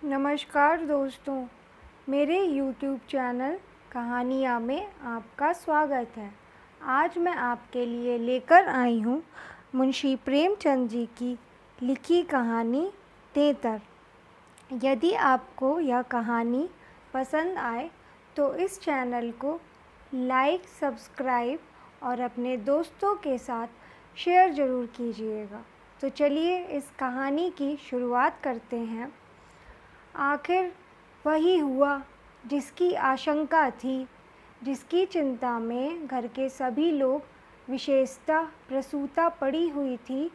नमस्कार दोस्तों, मेरे YouTube चैनल कहानियाँ में आपका स्वागत है। आज मैं आपके लिए लेकर आई हूँ मुंशी प्रेमचंद जी की लिखी कहानी तेतर। यदि आपको यह कहानी पसंद आए तो इस चैनल को लाइक, सब्सक्राइब और अपने दोस्तों के साथ शेयर ज़रूर कीजिएगा। तो चलिए इस कहानी की शुरुआत करते हैं। आखिर वही हुआ जिसकी आशंका थी, जिसकी चिंता में घर के सभी लोग, विशेषतः प्रसूता पड़ी हुई थी।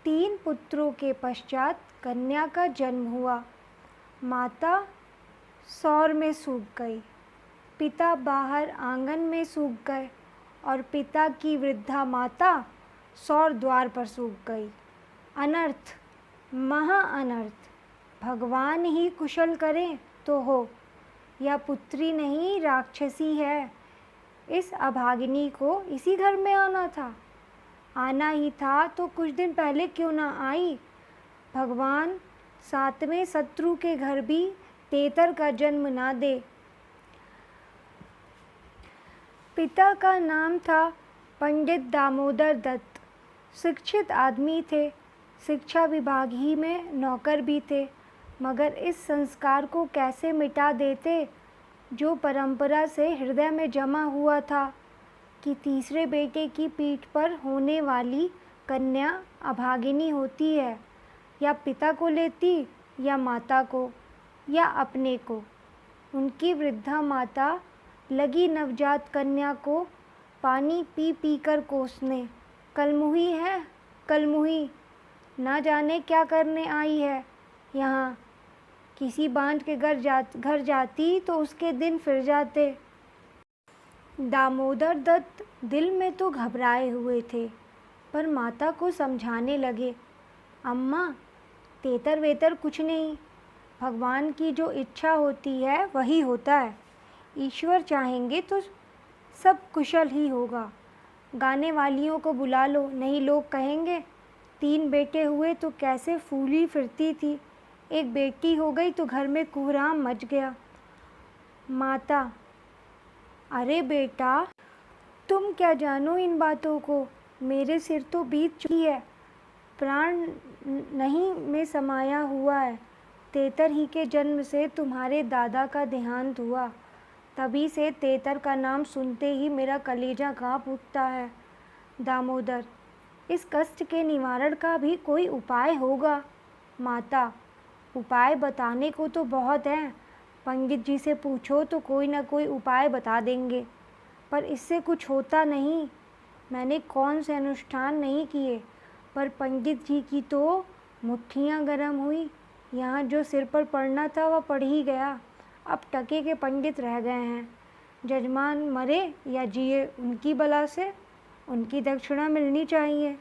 3 पुत्रों के पश्चात कन्या का जन्म हुआ। माता सौर में सूख गई, पिता बाहर आंगन में सूख गए और पिता की वृद्धा माता सौर द्वार पर सूख गई। अनर्थ, महा अनर्थ। भगवान ही कुशल करें तो हो। यह पुत्री नहीं, राक्षसी है। इस अभागिनी को इसी घर में आना था। आना ही था तो कुछ दिन पहले क्यों ना आई। भगवान 7वें शत्रु के घर भी तेतर का जन्म ना दे। पिता का नाम था पंडित दामोदर दत्त। शिक्षित आदमी थे, शिक्षा विभाग ही में नौकर भी थे, मगर इस संस्कार को कैसे मिटा देते जो परंपरा से हृदय में जमा हुआ था कि तीसरे बेटे की पीठ पर होने वाली कन्या अभागिनी होती है। या पिता को लेती, या माता को, या अपने को। उनकी वृद्धा माता लगी नवजात कन्या को पानी पी पी कर कोसने। कलमुही है, कलमुही, ना जाने क्या करने आई है यहाँ। किसी बांझ के घर जाती तो उसके दिन फिर जाते। दामोदर दत्त दिल में तो घबराए हुए थे, पर माता को समझाने लगे, अम्मा, तेतर वेतर कुछ नहीं। भगवान की जो इच्छा होती है वही होता है। ईश्वर चाहेंगे तो सब कुशल ही होगा। गाने वालियों को बुला लो, नहीं लोग कहेंगे 3 बेटे हुए तो कैसे फूली फिरती थी, एक बेटी हो गई तो घर में कोहराम मच गया। माता, अरे बेटा, तुम क्या जानो इन बातों को। मेरे सिर तो बीत चुकी है, प्राण नहीं में समाया हुआ है। तेतर ही के जन्म से तुम्हारे दादा का देहांत हुआ। तभी से तेतर का नाम सुनते ही मेरा कलेजा कांप उठता है। दामोदर, इस कष्ट के निवारण का भी कोई उपाय होगा। माता, उपाय बताने को तो बहुत हैं। पंडित जी से पूछो तो कोई ना कोई उपाय बता देंगे, पर इससे कुछ होता नहीं। मैंने कौन से अनुष्ठान नहीं किए, पर पंडित जी की तो मुट्ठियाँ गर्म हुई। यहाँ जो सिर पर पड़ना था वह पड़ ही गया। अब टके के पंडित रह गए हैं। जजमान मरे या जिए, उनकी बला से उनकी दक्षिणा मिलनी चाहिए।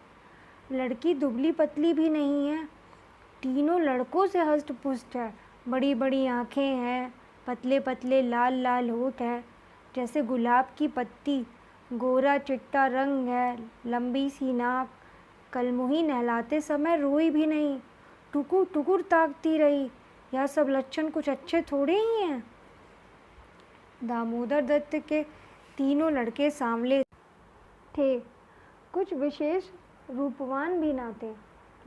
लड़की दुबली पतली भी नहीं है, तीनों लड़कों से हष्ट पुष्ट है। बड़ी बड़ी आँखें हैं, पतले पतले लाल लाल होठ है जैसे गुलाब की पत्ती, गोरा चिट्टा रंग है, लंबी सी नाक। कलमुही नहलाते समय रोई भी नहीं, टुकुर टुकुर ताकती रही। यह सब लक्षण कुछ अच्छे थोड़े ही हैं। दामोदर दत्त के तीनों लड़के सांवले थे, कुछ विशेष रूपवान भी ना थे।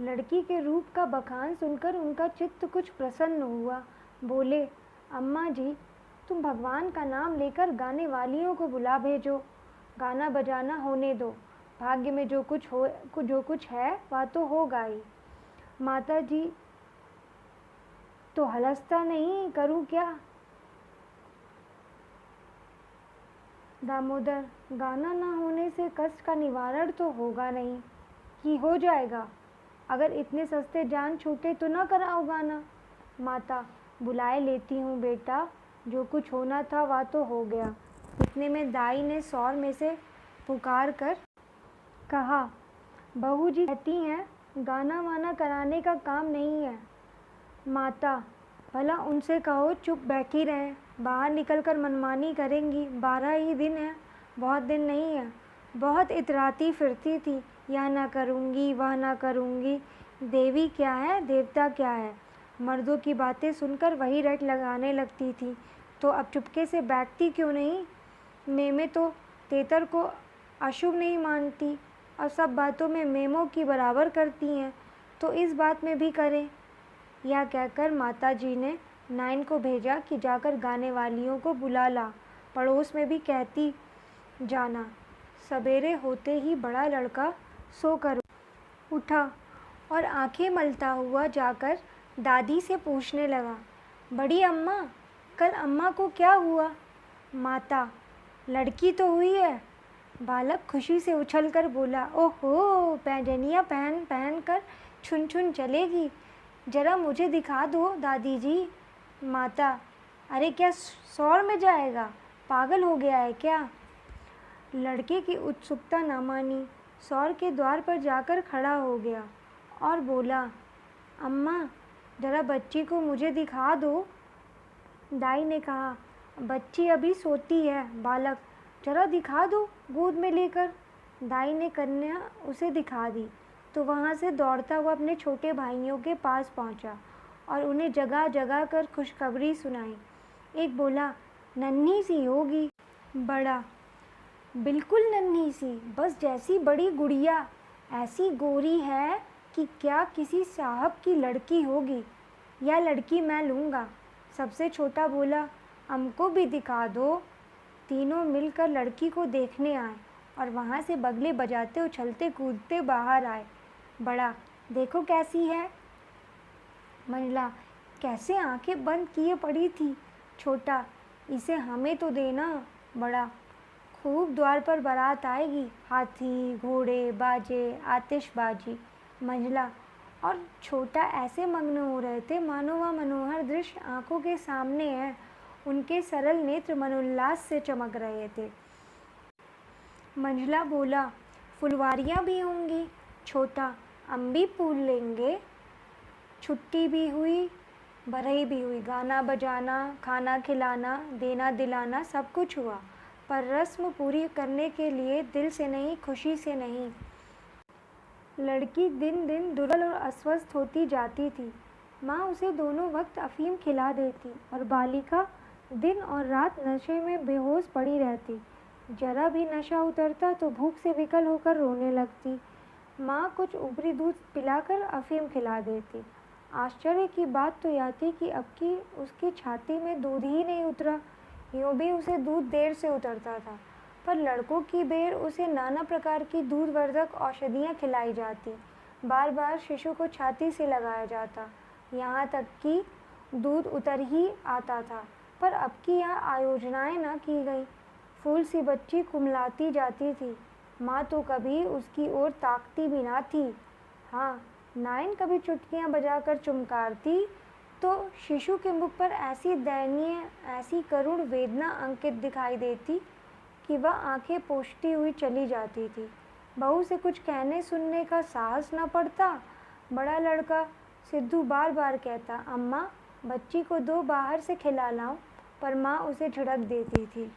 लड़की के रूप का बखान सुनकर उनका चित्त कुछ प्रसन्न हुआ। बोले, अम्मा जी, तुम भगवान का नाम लेकर गाने वालियों को बुला भेजो। गाना बजाना होने दो। भाग्य में जो कुछ है वह तो होगा ही। माता जी तो हलस्ता नहीं, करूँ क्या। दामोदर, गाना ना होने से कष्ट का निवारण तो होगा नहीं। कि हो जाएगा, अगर इतने सस्ते जान छूटे तो ना कराओ गाना। माता, बुलाए लेती हूँ बेटा, जो कुछ होना था वह तो हो गया। इतने में दाई ने सौर में से पुकार कर कहा, बहू जी कहती हैं गाना वाना कराने का काम नहीं है। माता, भला उनसे कहो चुप बैठी रहें, बाहर निकलकर मनमानी करेंगी। 12 ही दिन है, बहुत दिन नहीं है। बहुत इतराती फिरती थी, यह ना करूँगी, वह ना करूँगी। देवी क्या है, देवता क्या है, मर्दों की बातें सुनकर वही रट लगाने लगती थी, तो अब चुपके से बैठती क्यों नहीं? मेमे तो तेतर को अशुभ नहीं मानती और सब बातों में मेमों की बराबर करती हैं, तो इस बात में भी करें। यह कहकर माताजी ने नाइन को भेजा कि जाकर गाने वालियों को बुला ला। पड़ोस में भी कहती जाना। सवेरे होते ही बड़ा लड़का सोकर उठा और आंखें मलता हुआ जाकर दादी से पूछने लगा, बड़ी अम्मा, कल अम्मा को क्या हुआ? माता, लड़की तो हुई है। बालक खुशी से उछलकर बोला, ओहो, पैंजनियाँ पहन पहन कर छुन छुन चलेगी। जरा मुझे दिखा दो दादी जी। माता, अरे क्या सौर में जाएगा? पागल हो गया है क्या? लड़के की उत्सुकता न मानी, सौर के द्वार पर जाकर खड़ा हो गया और बोला, अम्मा, जरा बच्ची को मुझे दिखा दो। दाई ने कहा, बच्ची अभी सोती है बालक, जरा दिखा दो गोद में लेकर। दाई ने कन्या उसे दिखा दी तो वहाँ से दौड़ता हुआ अपने छोटे भाइयों के पास पहुँचा और उन्हें जगह जगह कर खुशखबरी सुनाई। एक बोला, नन्ही सी होगी। बड़ा, बिल्कुल नन्ही सी, बस जैसी बड़ी गुड़िया, ऐसी गोरी है कि क्या किसी साहब की लड़की होगी। यह लड़की मैं लूँगा। सबसे छोटा बोला, हमको भी दिखा दो। तीनों मिलकर लड़की को देखने आए और वहाँ से बगले बजाते उछलते कूदते बाहर आए। बड़ा, देखो कैसी है। मंझला, कैसे आंखें बंद किए पड़ी थी। छोटा, इसे हमें तो देना। बड़ा, खूब द्वार पर बारात आएगी, हाथी घोड़े बाजे आतिशबाजी। मंझला और छोटा ऐसे मग्न हो रहे थे मानो वह मनोहर दृश्य आंखों के सामने है। उनके सरल नेत्र मनोल्लास से चमक रहे थे। मंझला बोला, फुलवारियाँ भी होंगी। छोटा, अम्बी फूल लेंगे। छुट्टी भी हुई, बरई भी हुई, गाना बजाना, खाना खिलाना, देना दिलाना सब कुछ हुआ, पर रस्म पूरी करने के लिए दिल से नहीं, खुशी से नहीं। लड़की दिन दिन दुर्बल और अस्वस्थ होती जाती थी। माँ उसे दोनों वक्त अफीम खिला देती और बालिका दिन और रात नशे में बेहोश पड़ी रहती। जरा भी नशा उतरता तो भूख से विकल होकर रोने लगती। माँ कुछ ऊपरी दूध पिलाकर अफीम खिला देती। आश्चर्य की बात तो यह थी कि अब की उसकी छाती में दूध ही नहीं उतरा। यूँ भी उसे दूध देर से उतरता था, पर लड़कों की बेर उसे नाना प्रकार की दूधवर्धक औषधियाँ खिलाई जाती। बार बार शिशु को छाती से लगाया जाता, यहाँ तक कि दूध उतर ही आता था। पर अब की यह आयोजनाएँ न की गई। फूल सी बच्ची कुमलाती जाती थी। माँ तो कभी उसकी ओर ताकती भी ना थी। हाँ, नाइन कभी चुटकियाँ बजाकर चुमकारती तो शिशु के मुख पर ऐसी दयनीय, ऐसी करुण वेदना अंकित दिखाई देती कि वह आंखें पोंछती हुई चली जाती थी। बहू से कुछ कहने सुनने का साहस न पड़ता। बड़ा लड़का सिद्धू बार बार कहता, अम्मा, बच्ची को दो बाहर से खिला लाऊं, पर माँ उसे झिड़क देती थी।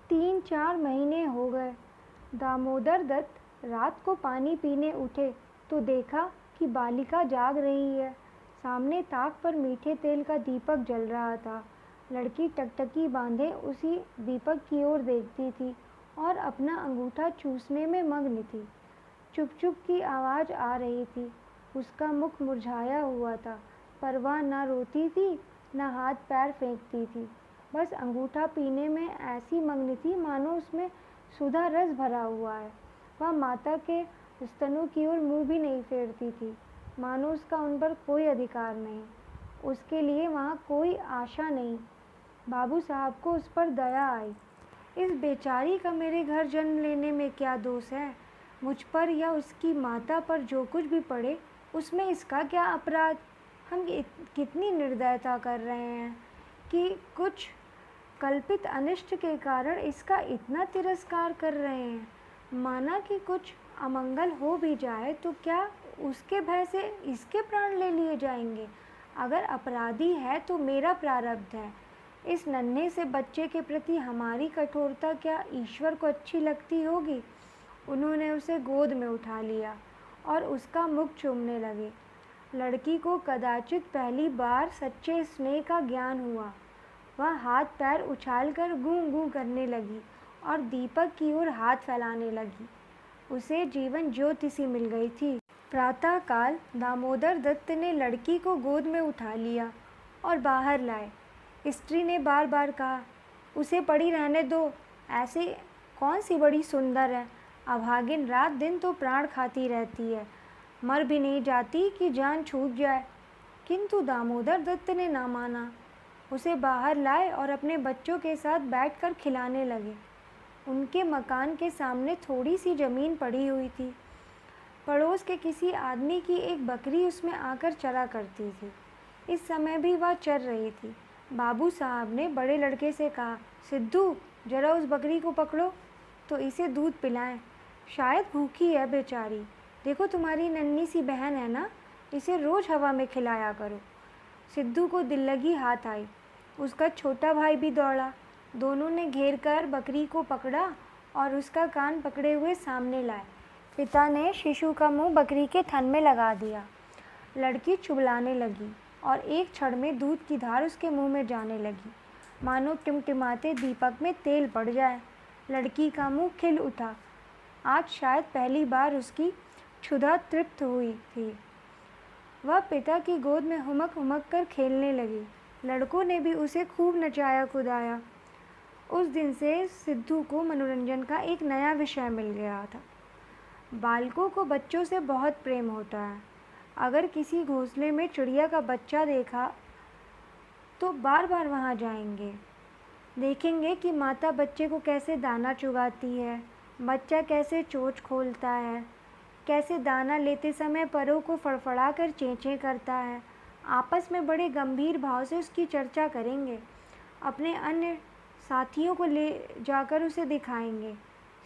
3-4 महीने हो गए। दामोदर दत्त रात को पानी पीने उठे तो देखा कि बालिका जाग रही है। सामने ताक पर मीठे तेल का दीपक जल रहा था। लड़की टकटकी बांधे उसी दीपक की ओर देखती थी और अपना अंगूठा चूसने में मग्न थी। चुप चुप की आवाज़ आ रही थी। उसका मुख मुरझाया हुआ था, पर वह न रोती थी न हाथ पैर फेंकती थी। बस अंगूठा पीने में ऐसी मग्न थी मानो उसमें सुधा रस भरा हुआ है। वह माता के स्तनों की ओर मुँह भी नहीं फेरती थी, मानो उसका उन पर कोई अधिकार नहीं, उसके लिए वहाँ कोई आशा नहीं। बाबू साहब को उस पर दया आई। इस बेचारी का मेरे घर जन्म लेने में क्या दोष है? मुझ पर या उसकी माता पर जो कुछ भी पड़े, उसमें इसका क्या अपराध? हम कितनी निर्दयता कर रहे हैं कि कुछ कल्पित अनिष्ट के कारण इसका इतना तिरस्कार कर रहे हैं। माना कि कुछ अमंगल हो भी जाए तो क्या उसके भय से इसके प्राण ले लिए जाएंगे? अगर अपराधी है तो मेरा प्रारब्ध है। इस नन्हे से बच्चे के प्रति हमारी कठोरता क्या ईश्वर को अच्छी लगती होगी? उन्होंने उसे गोद में उठा लिया और उसका मुख चूमने लगे। लड़की को कदाचित पहली बार सच्चे स्नेह का ज्ञान हुआ। वह हाथ पैर उछालकर गूं गूं करने लगी और दीपक की ओर हाथ फैलाने लगी। उसे जीवन ज्योति सी मिल गई थी। प्रातःकाल दामोदर दत्त ने लड़की को गोद में उठा लिया और बाहर लाए। स्त्री ने बार बार कहा, उसे पड़ी रहने दो, ऐसे कौन सी बड़ी सुंदर है, अभागिन रात दिन तो प्राण खाती रहती है, मर भी नहीं जाती कि जान छूट जाए। किंतु दामोदर दत्त ने ना माना। उसे बाहर लाए और अपने बच्चों के साथ बैठकर खिलाने लगे। उनके मकान के सामने थोड़ी सी ज़मीन पड़ी हुई थी। पड़ोस के किसी आदमी की एक बकरी उसमें आकर चरा करती थी। इस समय भी वह चर रही थी। बाबू साहब ने बड़े लड़के से कहा, सिद्धू, जरा उस बकरी को पकड़ो तो इसे दूध पिलाएं, शायद भूखी है बेचारी। देखो तुम्हारी नन्ही सी बहन है ना, इसे रोज़ हवा में खिलाया करो। सिद्धू को दिल लगी हाथ आई। उसका छोटा भाई भी दौड़ा। दोनों ने घेर कर बकरी को पकड़ा और उसका कान पकड़े हुए सामने लाए। पिता ने शिशु का मुंह बकरी के थन में लगा दिया। लड़की चुबलाने लगी और एक क्षण में दूध की धार उसके मुंह में जाने लगी, मानो टिमटिमाते दीपक में तेल पड़ जाए। लड़की का मुंह खिल उठा। आज शायद पहली बार उसकी क्षुधा तृप्त हुई थी। वह पिता की गोद में हुमक हुमक कर खेलने लगी। लड़कों ने भी उसे खूब नचाया कुदाया। उस दिन से सिद्धू को मनोरंजन का एक नया विषय मिल गया था। बालकों को बच्चों से बहुत प्रेम होता है। अगर किसी घोंसले में चिड़िया का बच्चा देखा तो बार बार वहाँ जाएंगे। देखेंगे कि माता बच्चे को कैसे दाना चुगाती है, बच्चा कैसे चोंच खोलता है, कैसे दाना लेते समय परों को फड़फड़ा कर चेंचें करता है। आपस में बड़े गंभीर भाव से उसकी चर्चा करेंगे। अपने अन्य साथियों को ले जाकर उसे दिखाएंगे।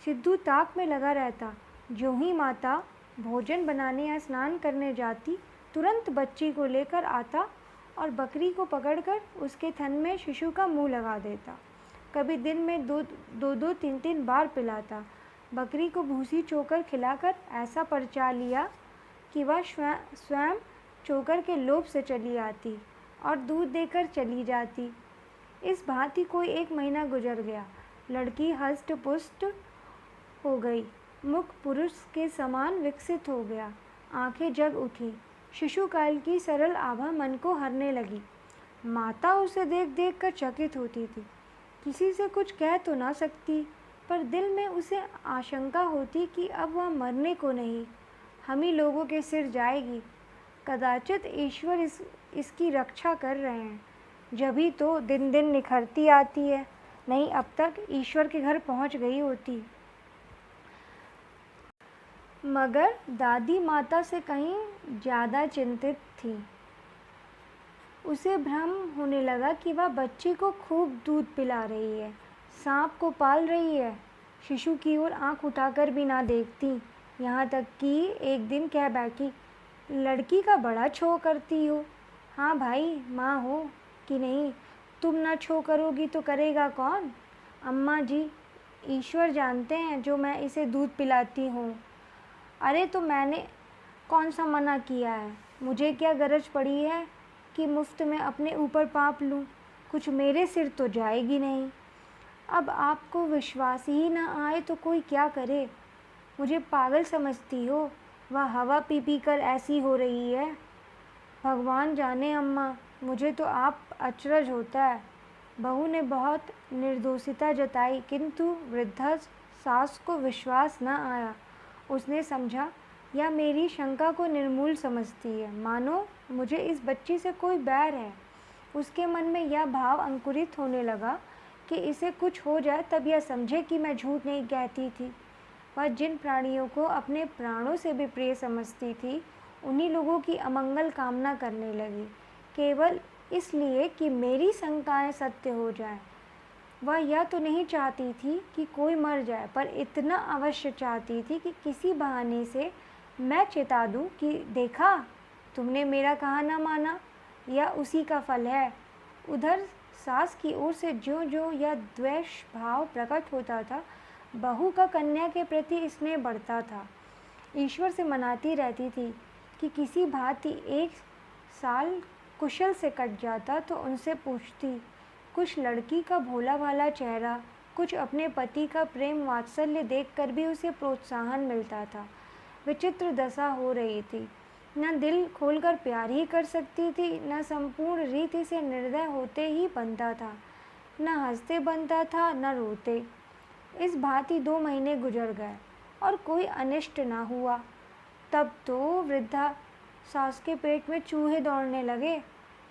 सिद्धू ताक में लगा रहता। जो ही माता भोजन बनाने या स्नान करने जाती, तुरंत बच्ची को लेकर आता और बकरी को पकड़कर उसके थन में शिशु का मुंह लगा देता। कभी दिन में दो 3 बार पिलाता। बकरी को भूसी चोकर खिलाकर ऐसा परचा लिया कि वह स्वयं चोकर के लोभ से चली आती और दूध देकर चली जाती। इस भांति कोई 1 महीना गुजर गया। लड़की हष्ट पुष्ट हो गई, मुख पुरुष के समान विकसित हो गया, आंखें जग उठी। शिशुकाल की सरल आभा मन को हरने लगी। माता उसे देख देख कर चकित होती थी। किसी से कुछ कह तो ना सकती, पर दिल में उसे आशंका होती कि अब वह मरने को नहीं, हम ही लोगों के सिर जाएगी। कदाचित ईश्वर इसकी रक्षा कर रहे हैं, जभी तो दिन दिन निखरती आती है, नहीं अब तक ईश्वर के घर पहुंच गई होती। मगर दादी माता से कहीं ज़्यादा चिंतित थी। उसे भ्रम होने लगा कि वह बच्ची को खूब दूध पिला रही है, सांप को पाल रही है। शिशु की ओर आंख उठाकर भी ना देखती। यहाँ तक कि एक दिन कह बैठी, लड़की का बड़ा छो करती हो। हाँ भाई, माँ हो कि नहीं, तुम ना छो करोगी तो करेगा कौन? अम्मा जी, ईश्वर जानते हैं जो मैं इसे दूध पिलाती हूँ। अरे तो मैंने कौन सा मना किया है? मुझे क्या गरज पड़ी है कि मुफ्त में अपने ऊपर पाप लूँ? कुछ मेरे सिर तो जाएगी नहीं। अब आपको विश्वास ही ना आए तो कोई क्या करे? मुझे पागल समझती हो? वह हवा पी पी कर ऐसी हो रही है। भगवान जाने अम्मा, मुझे तो आप अचरज होता है। बहू ने बहुत निर्दोषिता जताई, किंतु वृद्धा सास को विश्वास न आया। उसने समझा या मेरी शंका को निर्मूल समझती है, मानो मुझे इस बच्ची से कोई बैर है। उसके मन में यह भाव अंकुरित होने लगा कि इसे कुछ हो जाए तब यह समझे कि मैं झूठ नहीं कहती थी। वह जिन प्राणियों को अपने प्राणों से भी प्रिय समझती थी, उन्हीं लोगों की अमंगल कामना करने लगी, केवल इसलिए कि मेरी शंकाएं सत्य हो जाएं। वह यह तो नहीं चाहती थी कि कोई मर जाए, पर इतना अवश्य चाहती थी कि किसी बहाने से मैं चेता दूं कि देखा, तुमने मेरा कहा ना माना, यह उसी का फल है। उधर सास की ओर से ज्यों-ज्यों यह द्वेष भाव प्रकट होता था, बहू का कन्या के प्रति स्नेह बढ़ता था। ईश्वर से मनाती रहती थी कि किसी भांति एक साल कुशल से कट जाता तो उनसे पूछती। कुछ लड़की का भोला भाला चेहरा, कुछ अपने पति का प्रेम वात्सल्य देखकर भी उसे प्रोत्साहन मिलता था। विचित्र दशा हो रही थी। न दिल खोलकर प्यार ही कर सकती थी, न संपूर्ण रीति से निर्दय होते ही बनता था, न हंसते बनता था, न रोते। इस भांति 2 महीने गुजर गए और कोई अनिष्ट न हुआ। तब तो वृद्धा सास के पेट में चूहे दौड़ने लगे।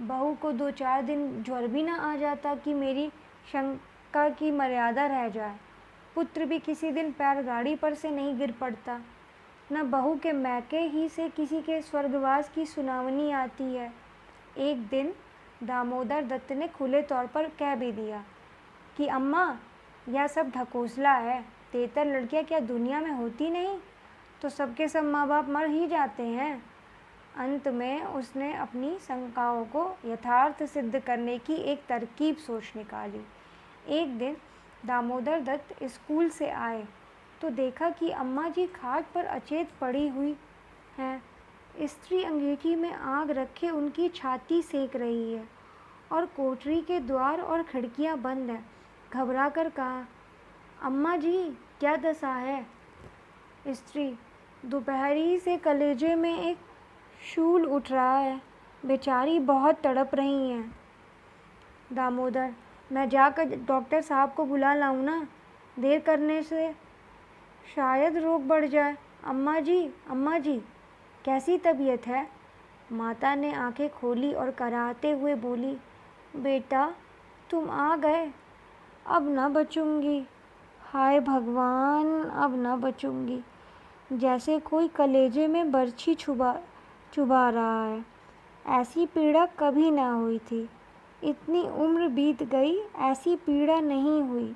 बहू को 2-4 दिन ज्वर भी न आ जाता कि मेरी शंका की मर्यादा रह जाए। पुत्र भी किसी दिन पैर गाड़ी पर से नहीं गिर पड़ता। न बहू के मैके ही से किसी के स्वर्गवास की सुनावनी आती है। एक दिन दामोदर दत्त ने खुले तौर पर कह भी दिया कि अम्मा, यह सब ढकोसला है। तेतर लड़कियां क्या दुनिया में होती नहीं? तो सबके सब माँ बाप मर ही जाते हैं। अंत में उसने अपनी शंकाओं को यथार्थ सिद्ध करने की एक तरकीब सोच निकाली। एक दिन दामोदर दत्त स्कूल से आए तो देखा कि अम्मा जी खाट पर अचेत पड़ी हुई हैं। स्त्री अंगीठी में आग रखे उनकी छाती सेक रही है और कोठरी के द्वार और खिड़कियां बंद हैं। घबरा कर कहा, अम्मा जी, क्या दशा है? स्त्री, दोपहरी से कलेजे में एक शूल उठ रहा है। बेचारी बहुत तड़प रही हैं। दामोदर, मैं जाकर डॉक्टर साहब को बुला लाऊं ना? देर करने से शायद रोग बढ़ जाए। अम्मा जी, कैसी तबीयत है? माता ने आंखें खोली और कराहते हुए बोली, बेटा, तुम आ गए। अब न बचूंगी। हाय भगवान, अब न बचूंगी। जैसे कोई कलेजे में बरछी चुभा रहा है। ऐसी पीड़ा कभी ना हुई थी। इतनी उम्र बीत गई, ऐसी पीड़ा नहीं हुई।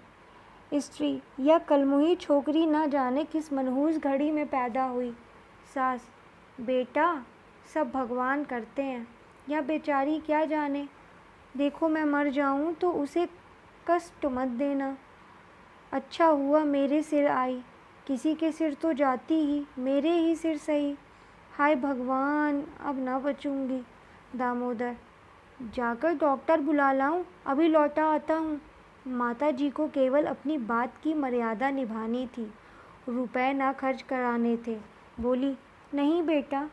स्त्री, यह कलमुही छोकरी न जाने किस मनहूस घड़ी में पैदा हुई। सास, बेटा, सब भगवान करते हैं। यह बेचारी क्या जाने। देखो, मैं मर जाऊं तो उसे कष्ट मत देना। अच्छा हुआ मेरे सिर आई। किसी के सिर तो जाती ही, मेरे ही सिर सही। हाय भगवान, अब ना बचूंगी। दामोदर, जाकर डॉक्टर बुला लाऊं? अभी लौटा आता हूँ। माता जी को केवल अपनी बात की मर्यादा निभानी थी, रुपए ना खर्च कराने थे। बोली, नहीं बेटा,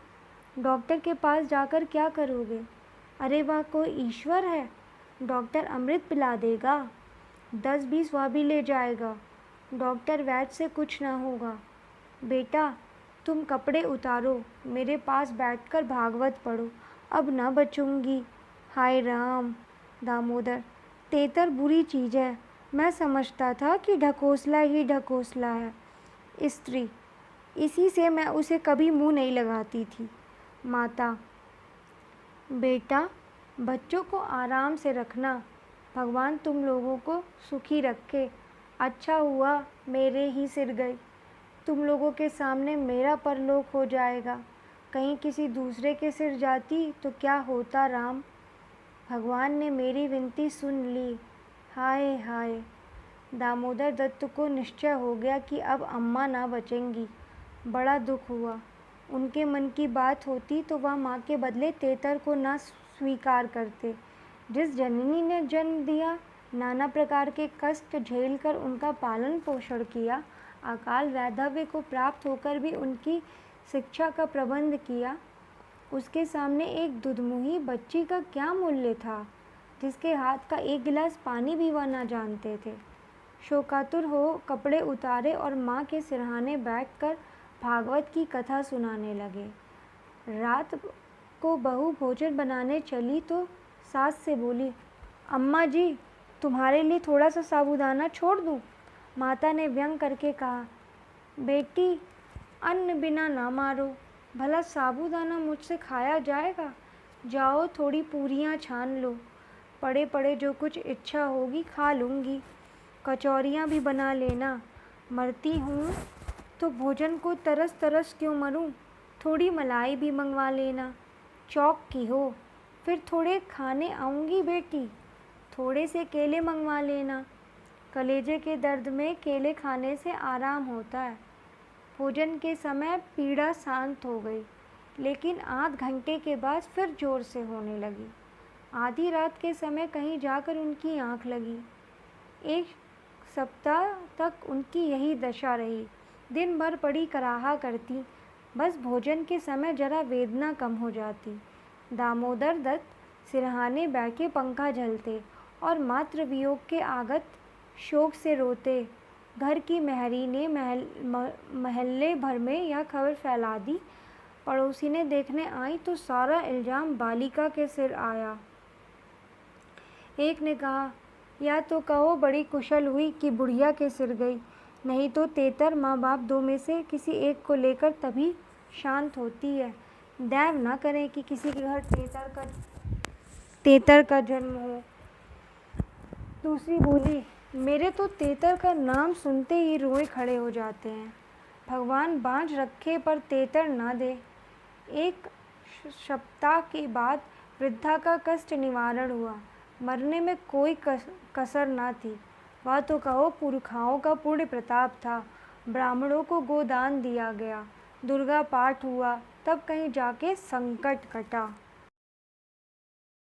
डॉक्टर के पास जाकर क्या करोगे? अरे वाह, कोई ईश्वर है। डॉक्टर अमृत पिला देगा। 10-20 वह भी ले जाएगा। डॉक्टर वैद्य से कुछ ना होगा। बेटा, तुम कपड़े उतारो, मेरे पास बैठकर भागवत पढ़ो। अब न बचूंगी। हाय राम। दामोदर, तेतर बुरी चीज़ है। मैं समझता था कि ढकोसला ही ढकोसला है। स्त्री, इसी से मैं उसे कभी मुंह नहीं लगाती थी। माता, बेटा, बच्चों को आराम से रखना। भगवान तुम लोगों को सुखी रखे। अच्छा हुआ मेरे ही सिर गई। तुम लोगों के सामने मेरा परलोक हो जाएगा। कहीं किसी दूसरे के सिर जाती तो क्या होता राम। भगवान ने मेरी विनती सुन ली। हाय हाय। दामोदर दत्त को निश्चय हो गया कि अब अम्मा ना बचेंगी। बड़ा दुख हुआ। उनके मन की बात होती तो वह माँ के बदले तेतर को ना स्वीकार करते। जिस जननी ने जन्म दिया, नाना प्रकार के कष्ट झेलकर उनका पालन पोषण किया, अकाल वैधव्य को प्राप्त होकर भी उनकी शिक्षा का प्रबंध किया, उसके सामने एक दुधमुही बच्ची का क्या मूल्य था, जिसके हाथ का एक गिलास पानी भी वह ना जानते थे। शोकातुर हो कपड़े उतारे और माँ के सिरहाने बैठकर भागवत की कथा सुनाने लगे। रात को बहू भोजन बनाने चली तो सास से बोली, अम्मा जी, तुम्हारे लिए थोड़ा सा साबूदाना छोड़ दूँ? माता ने व्यंग करके कहा, बेटी, अन्न बिना ना मारो। भला साबूदाना मुझसे खाया जाएगा? जाओ, थोड़ी पूरियाँ छान लो। पड़े पड़े जो कुछ इच्छा होगी खा लूँगी। कचौरियाँ भी बना लेना। मरती हूँ तो भोजन को तरस तरस क्यों मरूँ? थोड़ी मलाई भी मंगवा लेना। चौक की हो, फिर थोड़े खाने आऊँगी बेटी। थोड़े से केले मंगवा लेना। कलेजे के दर्द में केले खाने से आराम होता है। भोजन के समय पीड़ा शांत हो गई, लेकिन आध घंटे के बाद फिर जोर से होने लगी। आधी रात के समय कहीं जाकर उनकी आँख लगी। एक सप्ताह तक उनकी यही दशा रही। दिन भर पड़ी कराहा करती, बस भोजन के समय जरा वेदना कम हो जाती। दामोदर दत्त सिरहाने बैठे पंखा झलते और मातृ वियोग के आगत शोक से रोते। घर की मेहरी ने महल्ले भर में यह खबर फैला दी। पड़ोसी ने देखने आई तो सारा इल्ज़ाम बालिका के सिर आया। एक ने कहा, या तो कहो बड़ी कुशल हुई कि बुढ़िया के सिर गई, नहीं तो तेतर माँ बाप दो में से किसी एक को लेकर तभी शांत होती है। दैव ना करे कि किसी के घर तेतर का जन्म हो। दूसरी बोली, मेरे तो तेतर का नाम सुनते ही रोए खड़े हो जाते हैं। भगवान बाँझ रखे पर तेतर ना दे। एक सप्ताह के बाद वृद्धा का कष्ट निवारण हुआ। मरने में कोई कसर ना थी। वह तो कहो पुरखाओं का पुण्य प्रताप था। ब्राह्मणों को गोदान दिया गया, दुर्गा पाठ हुआ, तब कहीं जाके संकट कटा।